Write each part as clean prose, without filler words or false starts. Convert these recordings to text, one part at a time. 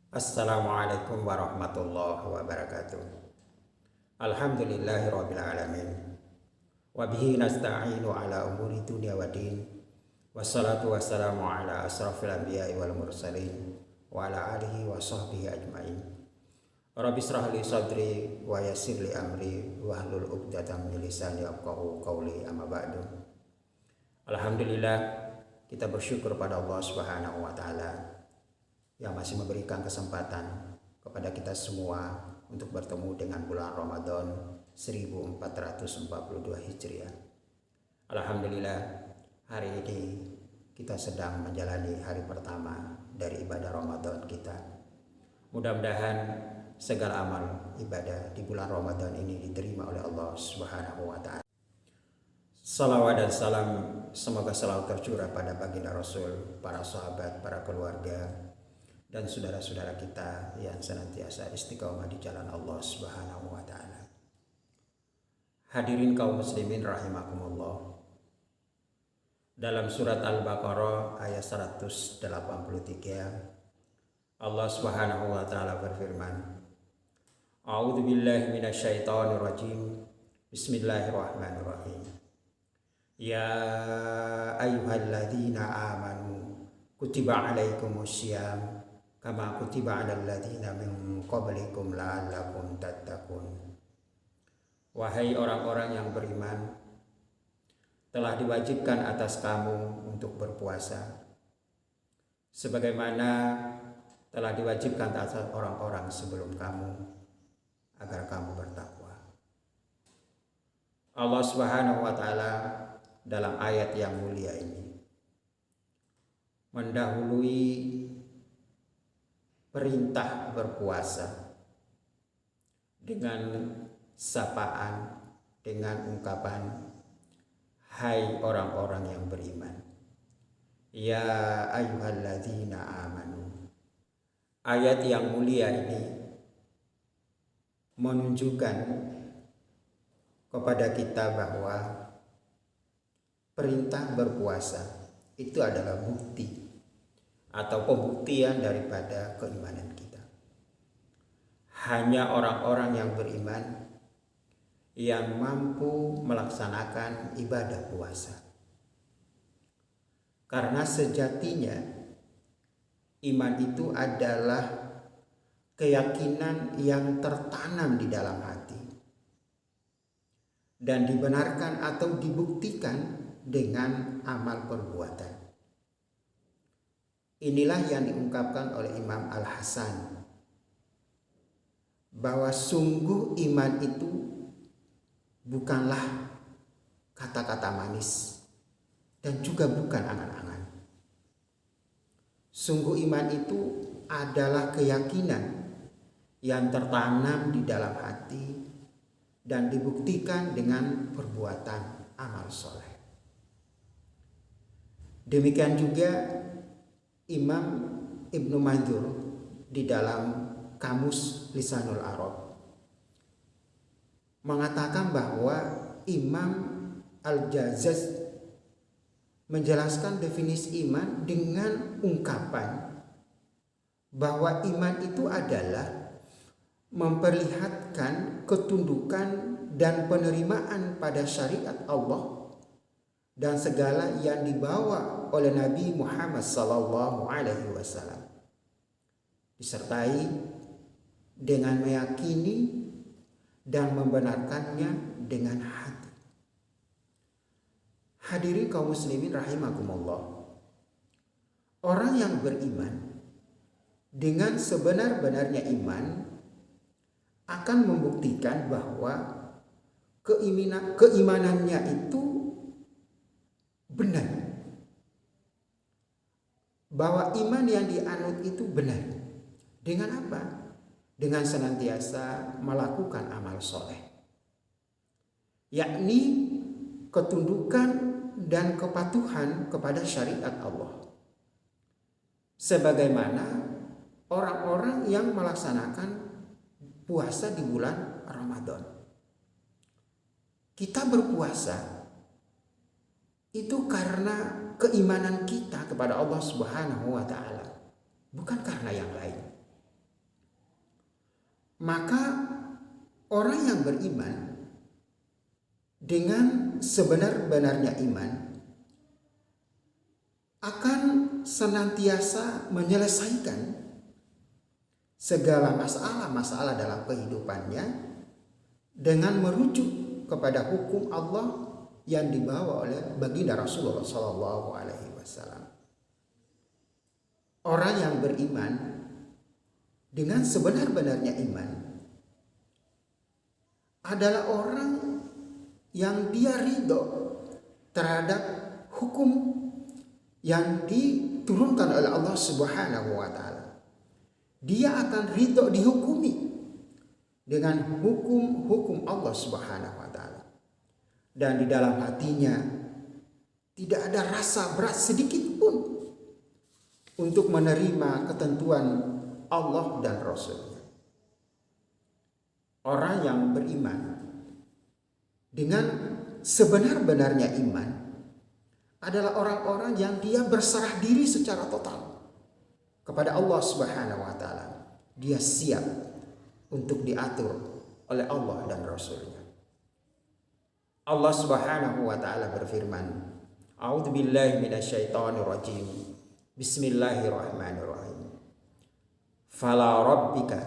Assalamualaikum warahmatullahi wabarakatuh. Alhamdulillahirabbil alamin. Wa bihi nasta'inu ala umuri dunya waddin. Wassalatu wassalamu ala asrafil anbiya'i wal mursalin wa ala alihi wa sahbihi ajmain. Rabbi israh li sadri wa yassir li amri wahlul 'uqdatam min lisani yafqahu qawli, amma ba'du. Alhamdulillah, kita bersyukur pada Allah Subhanahu wa taala yang masih memberikan kesempatan kepada kita semua untuk bertemu dengan bulan Ramadan 1442 Hijriah. Alhamdulillah, hari ini kita sedang menjalani hari pertama dari ibadah Ramadan kita. Mudah-mudahan segala amal ibadah di bulan Ramadan ini diterima oleh Allah Subhanahu wa taala. Salawat dan salam semoga selalu tercurah pada baginda Rasul, para sahabat, para keluarga, dan saudara-saudara kita yang senantiasa istiqomah di jalan Allah Subhanahu wa taala. Hadirin kaum muslimin rahimakumullah. Dalam surat Al-Baqarah ayat 183, Allah Subhanahu wa taala berfirman, A'udzu billahi minasyaitonir rajim. Bismillahirrahmanirrahim. Ya ayyuhalladzina amanu kutiba alaikumussyiyam kama kutiba 'alal ladzina min qablikum la'allakum tattaqun. Wahai orang-orang yang beriman, telah diwajibkan atas kamu untuk berpuasa sebagaimana telah diwajibkan atas orang-orang sebelum kamu agar kamu bertakwa. Allah Subhanahu wa taala dalam ayat yang mulia ini mendahului perintah berpuasa dengan sapaan, dengan ungkapan, hai orang-orang yang beriman. Ya ayyuhalladzina amanu. Ayat yang mulia ini menunjukkan kepada kita bahwa perintah berpuasa itu adalah bukti atau pembuktian daripada keimanan kita. Hanya orang-orang yang beriman yang mampu melaksanakan ibadah puasa. Karena sejatinya iman itu adalah keyakinan yang tertanam di dalam hati dan dibenarkan atau dibuktikan dengan amal perbuatan. Inilah yang diungkapkan oleh Imam Al-Hasan, bahwa sungguh iman itu bukanlah kata-kata manis dan juga bukan angan-angan. Sungguh iman itu adalah keyakinan yang tertanam di dalam hati dan dibuktikan dengan perbuatan amal soleh. Demikian juga Imam Ibnu Mandur di dalam Kamus Lisanul Arab mengatakan bahwa Imam Al-Jazaz menjelaskan definisi iman dengan ungkapan bahwa iman itu adalah memperlihatkan ketundukan dan penerimaan pada syariat Allah dan segala yang dibawa oleh Nabi Muhammad SAW, disertai dengan meyakini dan membenarkannya dengan hati. Hadirin kaum muslimin rahimakumullah. Orang yang beriman dengan sebenar-benarnya iman akan membuktikan bahwa keimanannya itu benar, bahwa iman yang dianut itu benar. Dengan apa? Dengan senantiasa melakukan amal soleh, yakni ketundukan dan kepatuhan kepada syariat Allah, sebagaimana orang-orang yang melaksanakan puasa di bulan Ramadan. Kita berpuasa itu karena keimanan kita kepada Allah Subhanahu wa taala, bukan karena yang lain. Maka orang yang beriman dengan sebenar-benarnya iman akan senantiasa menyelesaikan segala masalah-masalah dalam kehidupannya dengan merujuk kepada hukum Allah yang dibawa oleh baginda Rasulullah Sallallahu Alaihi Wasallam. Orang yang beriman dengan sebenar-benarnya iman adalah orang yang dia ridho terhadap hukum yang diturunkan oleh Allah Subhanahu wa taala. Dia akan ridho dihukumi dengan hukum-hukum Allah Subhanahu wa taala. Dan di dalam hatinya tidak ada rasa berat sedikit pun untuk menerima ketentuan Allah dan Rasul-Nya. Orang yang beriman dengan sebenar-benarnya iman adalah orang-orang yang dia berserah diri secara total kepada Allah Subhanahu wa taala. Dia siap untuk diatur oleh Allah dan Rasul-Nya. Allah Subhanahu wa taala berfirman, A'udzubillahi minasyaitonirrajim. Bismillahirrahmanirrahim. Fala rabbika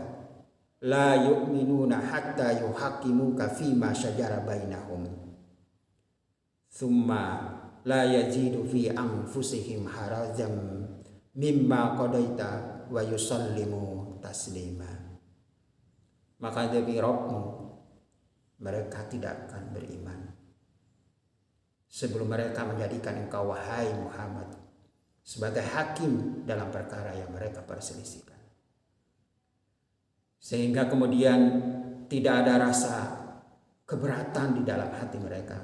la yu'minuna hatta yuhaqqimuka fima syajara bainahum. Thumma la yajidu fi anfusihim harajan mimma qadaita wa yusallimu taslima. Maka demi Rabbmu, mereka tidak akan beriman sebelum mereka menjadikan engkau wahai Muhammad sebagai hakim dalam perkara yang mereka perselisihkan, sehingga kemudian tidak ada rasa keberatan di dalam hati mereka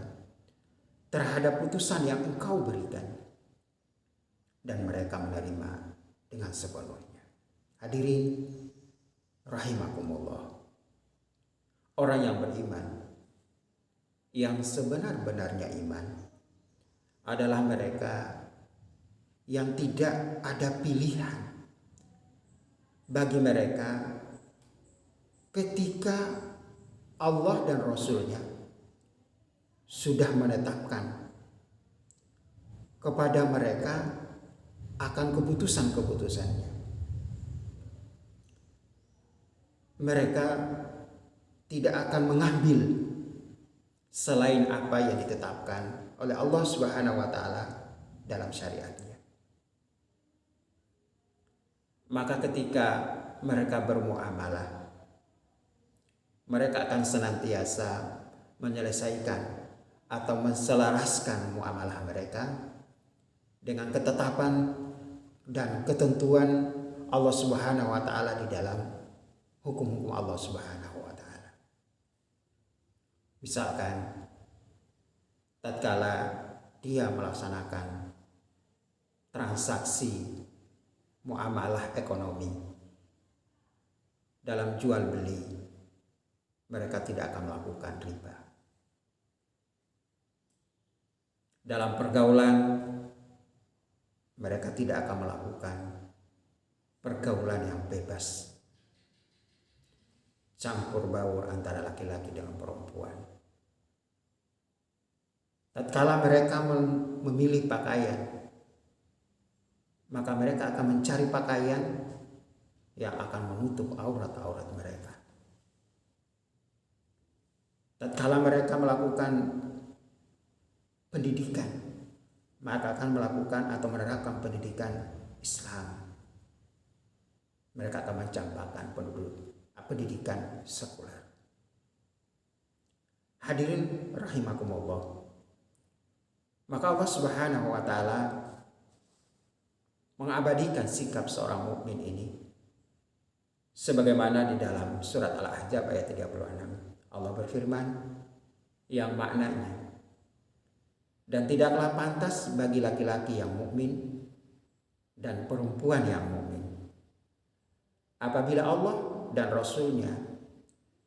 terhadap putusan yang engkau berikan, dan mereka menerima dengan sepenuhnya. Hadirin rahimakumullah, orang yang beriman, yang sebenar-benarnya iman adalah mereka yang tidak ada pilihan bagi mereka ketika Allah dan Rasul-Nya sudah menetapkan kepada mereka akan keputusan-keputusannya. Mereka tidak akan mengambil selain apa yang ditetapkan oleh Allah Subhanahu wa taala dalam syariatnya. Maka ketika mereka bermuamalah, mereka akan senantiasa menyelesaikan atau menselaraskan muamalah mereka dengan ketetapan dan ketentuan Allah Subhanahu wa taala di dalam hukum-hukum Allah Subhanahu wa taala. Misalkan tatkala dia melaksanakan transaksi muamalah ekonomi dalam jual beli, mereka tidak akan melakukan riba. Dalam pergaulan, mereka tidak akan melakukan pergaulan yang bebas, campur baur antara laki-laki dengan perempuan. Tatkala mereka memilih pakaian, maka mereka akan mencari pakaian yang akan menutup aurat-aurat mereka. Tatkala mereka melakukan pendidikan, maka akan melakukan atau menerapkan pendidikan Islam. Mereka akan mencampakkan pendidikan sekuler. Hadirin rahimakumullah. Maka Allah Subhanahu wa taala mengabadikan sikap seorang mukmin ini sebagaimana di dalam surat Al-Ahzab ayat 36. Allah berfirman yang maknanya, dan tidaklah pantas bagi laki-laki yang mukmin dan perempuan yang mukmin apabila Allah dan Rasul-Nya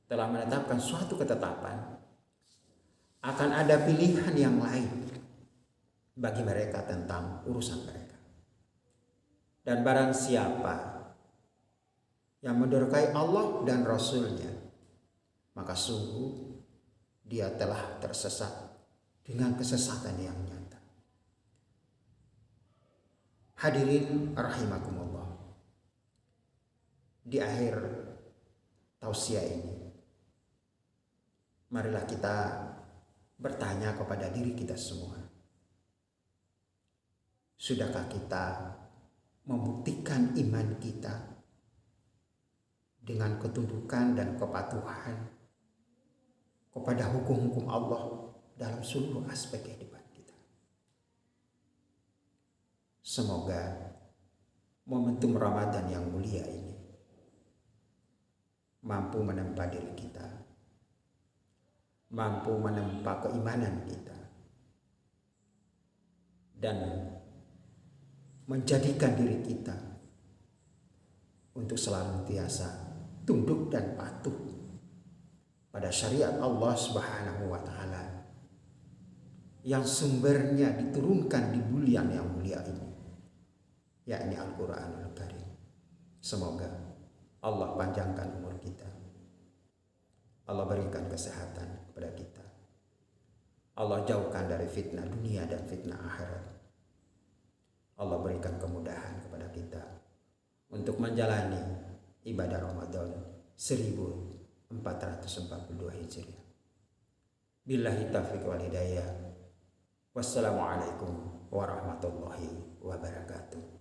telah menetapkan suatu ketetapan, akan ada pilihan yang lain bagi mereka tentang urusan mereka. Dan barang siapa yang mendurhakai Allah dan Rasul-Nya, maka sungguh dia telah tersesat dengan kesesatan yang nyata. Hadirin rahimakumullah. Di akhir tausiah ini, marilah kita bertanya kepada diri kita semua. Sudahkah kita membuktikan iman kita dengan ketundukan dan kepatuhan kepada hukum-hukum Allah dalam seluruh aspek kehidupan kita? Semoga momentum Ramadan yang mulia ini mampu menempa diri kita, mampu menempa keimanan kita, dan menjadikan diri kita untuk selalu biasa tunduk dan patuh pada syariat Allah Subhanahu wa Ta'ala yang sumbernya diturunkan di bulan yang mulia ini, yakni Al-Quranul Karim. Semoga Allah panjangkan umur kita, Allah berikan kesehatan kepada kita, Allah jauhkan dari fitnah dunia dan fitnah akhirat, Allah berikan kemudahan kepada kita untuk menjalani ibadah Ramadan 1442 Hijriah. Billahi taufiq wal hidayah. Wassalamualaikum warahmatullahi wabarakatuh.